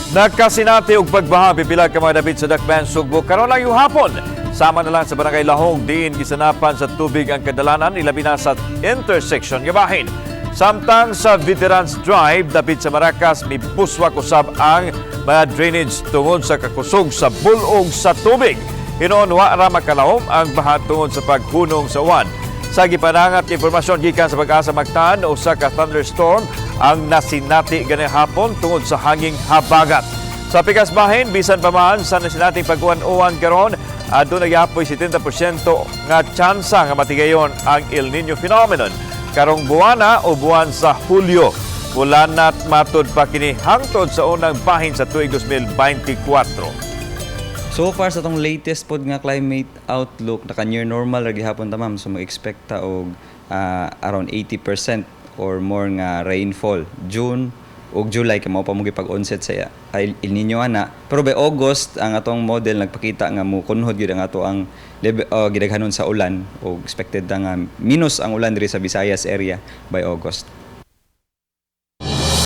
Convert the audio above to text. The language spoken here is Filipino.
Nagkasinati og pagbaha pipila ka mga dapit sa Dakbayan, Sugbo karon lang yung hapon. Sama na lang sa Barangay Lahong diin gisanapan sa tubig ang kadalanan ilabi na sa intersection nga bahin. Samtang sa Veterans Drive dapit sa Maracas may puswak usab ang mga drainage tungod sa kakusog sa bulog sa tubig. Hinon wa ra makalahom ang baha tungod sa paghunong sa uwan. Sa gipanangat impormasyon gikan sa Pag-asa Mactan, usa ka thunderstorm ang nasinati ganang hapon tungod sa hanging habagat. Sa pikas bahin, bisan pa man sa nasinating pag-uwan-uwan karon, adto nagyapoy 70% nga tsansa nga matigayon ang El Nino phenomenon karong buwana o buwan sa Hulyo. Ulan at matud pa kini hangtod sa unang bahin sa tuig 2024. So far sa tong latest pod nga climate outlook naka near normal ra gihapon ta ma'am, so mag-expect ta og around 80% or more nga rainfall June ug July kay mao pa mo gipag-onset sa El Nino ana. Pero by August ang atong model nagpakita nga mo kunhod gyud ang ato ang gidaghanon sa ulan ug expected ta nga minus ang ulan diri sa Visayas area by August.